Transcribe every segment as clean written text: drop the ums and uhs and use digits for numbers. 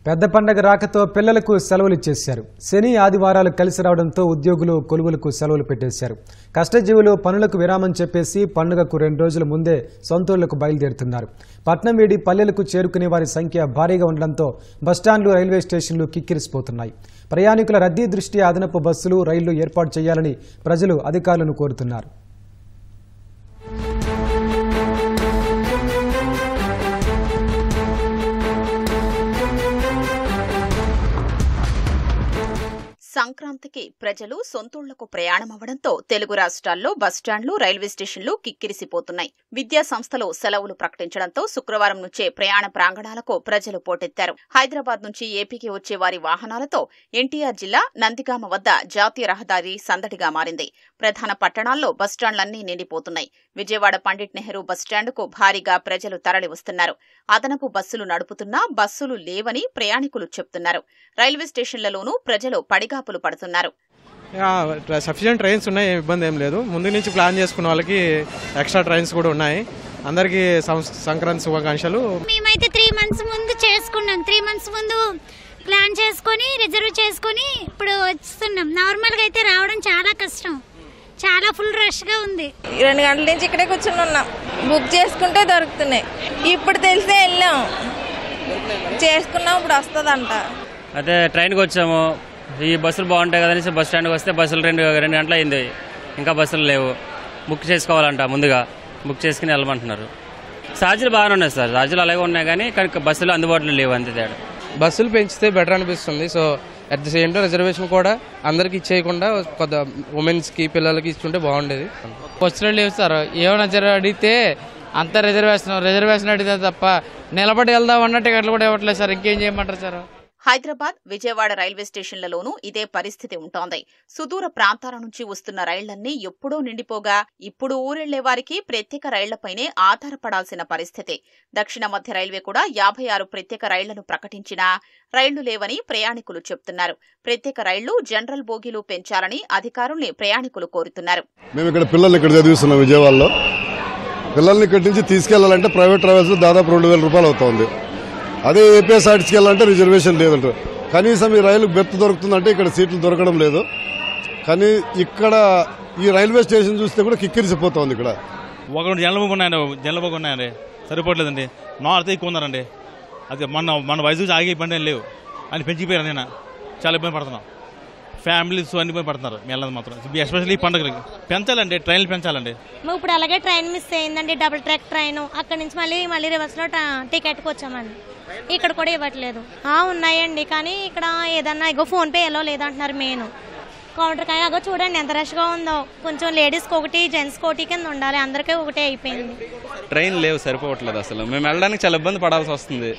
పెద్ద పండగ రాకతో పిల్లలకు సెలవులు ఇచ్చేశారు. శని ఆదివారాలు కలిసి రావడంతో ఉద్యోగులు కొలువులకు సెలవులు పెట్టేశారు. కష్టజీవులు పనులకు విరామం చెప్పేసి పండుగకు 2 రోజుల ముందే సొంతూళ్లకు బయలుదేరుతున్నారు. పట్నం వీడి పల్లెలకు చేరుకునే వారి సంఖ్య భారీగా ఉండడంతో బస్టాండ్లు, రైల్వే స్టేషన్లు కిక్కిరిసిపోతున్నాయి. ప్రయాణికుల రద్దీ దృష్ట్యా అదనపు బస్సులు, రైళ్లు ఏర్పాటు చేయాలని ప్రజలు అధికారులను కోరుతున్నారు. సంక్రాంతికి ప్రజలు సొంతూళ్లకు ప్రయాణమవడంతో తెలుగు రాష్ట్రాల్లో బస్టాండ్లు, రైల్వే స్టేషన్లు కిక్కిరిసిపోతున్నాయి. విద్యా సంస్థలు సెలవులు ప్రకటించడంతో శుక్రవారం నుంచే ప్రయాణ ప్రాంగణాలకు ప్రజలు పోటెత్తారు. హైదరాబాద్ నుంచి ఏపీకి వచ్చే వారి వాహనాలతో ఎన్టీఆర్ జిల్లా నందిగామ వద్ద జాతీయ రహదారి సందడిగా మారింది. ప్రధాన పట్టణాల్లో బస్టాండ్లన్నీ నిండిపోతున్నాయి. విజయవాడ పండిట్ నెహ్రూ బస్టాండ్కు భారీగా ప్రజలు తరలివస్తున్నారు. అదనపు బస్సులు నడుపుతున్నా బస్సులు లేవని ప్రయాణికులు చెబుతున్నారు. రైల్వే స్టేషన్లలోనూ ప్రజలు పడిగాపులు పడుతున్నారు. సఫిషియెంట్ ట్రైన్స్ ఉన్నాయి, ఇబ్బంది ఏం లేదు. ముందు నుంచి ప్లాన్ చేసుకున్న వాళ్ళకి ఎక్స్ట్రా ట్రైన్స్ కూడా ఉన్నాయి. అందరికీ సంక్రాంతి శుభాకాంక్షలు. మేమైతే 3 months ముందు చేసుకున్నాం. 3 months ముందు ప్లాన్ చేసుకుని రిజర్వ్ చేసుకుని ఇప్పుడు వస్తున్నాం. నార్మల్గా అయితే రావడం చాలా కష్టం, చాలా ఫుల్ రష్ గా ఉంది. 2 గంటల నుంచి ఇక్కడే కూర్చుని ఉన్నాం. బుక్ చేసుకుంటే దొరుకుతున్నాయి. ఇప్పుడు తెలిసే వెళ్ళాం, చేసుకున్నాం, ఇప్పుడు వస్తుందంట. అయితే ట్రైన్కి వచ్చాము. ఈ బస్సులు బాగుంటాయి కదనేసి బస్ స్టాండ్కి వస్తే బస్సులు 2 గంటలు అయింది, ఇంకా బస్సులు లేవు. బుక్ చేసుకోవాలంట, ముందుగా బుక్ చేసుకుని వెళ్ళమంటున్నారు. ఛార్జీలు బాగానే ఉన్నాయి సార్, ఛార్జీలు అలాగే ఉన్నాయి కానీ బస్సులు అందుబాటులో లేవు, అంతే తేడా. బస్సులు పెంచితే బెటర్ అనిపిస్తుంది. So at the same time reservation కూడా అందరికి ఇచ్చేయకుండా కొద్ది ఉమెన్స్కి, పిల్లలకి ఇస్తుంటే బాగుండేది. బస్సులు లేవు సార్. ఏమైనా అడిగితే అంత రిజర్వేషన్ అడిగితే తప్ప నిలబడి వెళ్దామన్న టికెట్లు కూడా ఇవ్వట్లేదు సార్. ఇంకేం చేయమంటారు సార్? హైదరాబాద్, విజయవాడ రైల్వే స్టేషన్లలోనూ ఇదే పరిస్థితి ఉంటోంది. సుదూర ప్రాంతాల నుంచి వస్తున్న రైళ్లన్నీ ఎప్పుడూ నిండిపోగా ఇప్పుడు ఊరెళ్లే వారికి ప్రత్యేక రైళ్లపైనే ఆధారపడాల్సిన పరిస్థితి. దక్షిణ మధ్య రైల్వే కూడా 56 ప్రత్యేక రైళ్లను ప్రకటించినా రైళ్లు లేవని ప్రయాణికులు చెబుతున్నారు. ప్రత్యేక రైళ్లు, జనరల్ బోగీలు పెంచాలని అధికారుల్ని ప్రయాణికులు కోరుతున్నారు. మేము ఇక్కడ పిల్లల్ని ఇక్కడ చదివిస్తున్నాం విజయవాడలో. పిల్లల్ని ఇక్కడి నుంచి తీసుకెళ్లాలంటే ప్రైవేట్ ట్రావెల్స్ దాదాపు 2000 రూపాయలు అవుతుంది. అదే ఏపీఎస్ఆర్టీసీకి వెళ్ళాలంటే రిజర్వేషన్ లేదంటారు. కనీసం ఈ రైలు బెర్త్ దొరుకుతుందంటే ఇక్కడ సీట్లు దొరకడం లేదు. కానీ ఇక్కడ ఈ రైల్వే స్టేషన్ చూస్తే కూడా కిక్కిరిసిపోతుంది. ఇక్కడ 1 జనరల్ బోగి ఉన్నాయండి, సరిపోవట్లేదండి. నార్త్ ఎక్కువ ఉన్నారండి. అది మన వయసు ఆగే ఇబ్బంది లేవు అని పెంచిపోయారు. నేను చాలా ఇబ్బంది పడుతున్నాం. ఫ్యామిలీస్ అన్ని ఇబ్బంది పడుతున్నారు. వెళ్ళదు మాత్రం ఎస్పెషల్లీ ఈ పండుగలకి పెంచాలండి, ట్రైన్లు పెంచాలండి. ఇప్పుడు అలాగే ట్రైన్ మిస్ అయిందండి, డబుల్ ట్రాక్ ట్రైన్. అక్కడి నుంచి మళ్ళీ రివర్స్ లో టికెట్కి వచ్చామండి. ఇక్కడ కూడా ఇవ్వట్లేదు. ఉన్నాయండి, కానీ ఇక్కడ ఏదన్నా ఇగో ఫోన్ పే ఎలా లేదంటున్నారు. మెయిన్ కౌంటర్ కానీ అగో చూడండి ఎంత రష్గా ఉందో. కొంచెం లేడీస్కి ఒకటి, జెంట్స్కి ఒకటి కింద ఉండాలి, అందరికీ ఒకటే అయిపోయింది. ట్రైన్ లేవు, సరిపోవట్లేదు. అసలు మేము వెళ్ళడానికి చాలా ఇబ్బంది పడాల్సి వస్తుంది.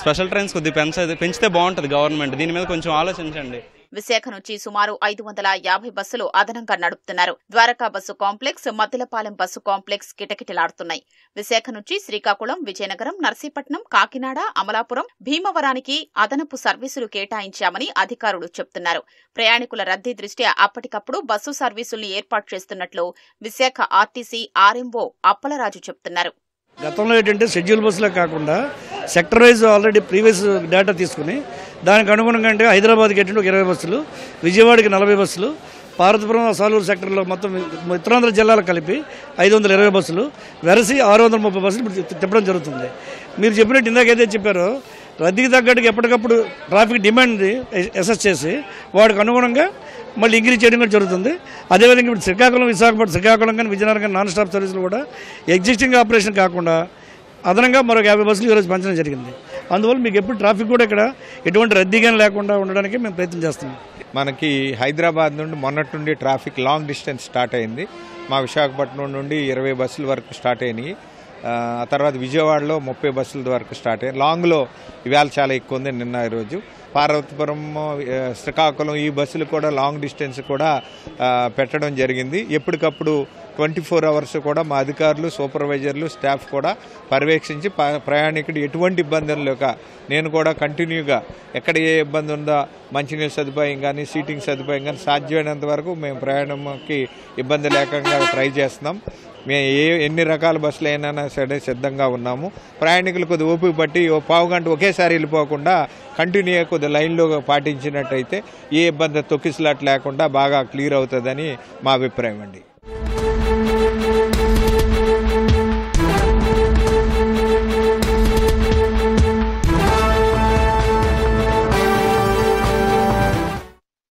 స్పెషల్ ట్రైన్స్ కొద్దిగా పెంచితే బాగుంటుంది గవర్నమెంట్. దీని మీద కొంచెం ఆలోచించండి. విశాఖ నుంచి సుమారు 550 బస్సులు అదనంగా నడుపుతున్నారు. Dwaraka bus complex, Maddilapalem bus complex కిటకిటలాడుతున్నాయి. విశాఖ నుంచి శ్రీకాకుళం, విజయనగరం, నర్సీపట్నం, కాకినాడ, అమలాపురం, భీమవరానికి అదనపు సర్వీసులు కేటాయించామని అధికారులు చెబుతున్నారు. ప్రయాణికుల రద్దీ దృష్ట్యా అప్పటికప్పుడు బస్సు సర్వీసుల్ని ఏర్పాటు చేస్తున్నట్లు విశాఖ ఆర్టీసీ ఆర్ఎంఓ అప్పలరాజు చెబుతున్నారు. గతంలో ఏంటంటే షెడ్యూల్ బస్సులే కాకుండా sector wise already previous data తీసుకుని దానికి అనుగుణంగా అంటే హైదరాబాద్కి ఏంటంటే 20 బస్సులు, విజయవాడకి 40 బస్సులు, పార్వతీపురం, సాలూరు సెక్టర్లో మొత్తం ఉత్తరాంధ్ర జిల్లాలు కలిపి 520 బస్సులు, వెరసి 630 బస్సులు ఇప్పుడు తిప్పడం జరుగుతుంది. మీరు చెప్పినట్టు ఇందాకైతే చెప్పారో రద్దీకి తగ్గట్టుగా ఎప్పటికప్పుడు ట్రాఫిక్ డిమాండ్ అసెస్ చేసి వాడికి అనుగుణంగా మళ్ళీ ఇంక్రీజ్ చేయడం కూడా జరుగుతుంది. అదేవిధంగా ఇప్పుడు శ్రీకాకుళం కానీ విజయనగరం కానీ నాన్ స్టాప్ సర్వీసులు కూడా ఎగ్జిస్టింగ్ ఆపరేషన్ కాకుండా అదనంగా మరొక 50 బస్సులు ఈరోజు పెంచడం జరిగింది. అందువల్ల మీకు ఎప్పుడు ట్రాఫిక్ కూడా ఇక్కడ ఎటువంటి రద్దీగా లేకుండా ఉండడానికి మేము ప్రయత్నం చేస్తున్నాం. మనకి హైదరాబాద్ నుండి మొన్నటి నుండి ట్రాఫిక్ లాంగ్ డిస్టెన్స్ స్టార్ట్ అయింది. మా విశాఖపట్నం నుండి 20 బస్సుల వరకు స్టార్ట్ అయినాయి. ఆ తర్వాత విజయవాడలో 30 బస్సుల వరకు స్టార్ట్ అయ్యాయి. లాంగ్లో ఇవాళ చాలా ఎక్కువ ఉంది, నిన్న ఈరోజు. పార్వతీపురం, శ్రీకాకుళం ఈ బస్సులు కూడా లాంగ్ డిస్టెన్స్ కూడా పెట్టడం జరిగింది. ఎప్పటికప్పుడు 24 అవర్స్ కూడా మా అధికారులు, సూపర్వైజర్లు, స్టాఫ్ కూడా పర్యవేక్షించి ప్రయాణికుడు ఎటువంటి ఇబ్బందులు లేక నేను కూడా కంటిన్యూగా ఎక్కడ ఏ ఇబ్బంది ఉందో మంచినీళ్ళ సదుపాయం కానీ, సీటింగ్ సదుపాయం కానీ సాధ్యమైనంత వరకు మేము ప్రయాణంకి ఇబ్బంది లేకుండా ట్రై చేస్తున్నాం. మేము ఎన్ని రకాల బస్సులు అయినా సరే సిద్ధంగా ఉన్నాము. ప్రయాణికులు కొద్దిగా ఓపిక పట్టి పావు గంట ఒకేసారి వెళ్ళిపోకుండా కంటిన్యూగా కొద్ది లైన్లో పాటించినట్టయితే ఏ ఇబ్బంది తొక్కిసలాట్ లేకుండా బాగా క్లియర్ అవుతుందని మా అభిప్రాయం అండి.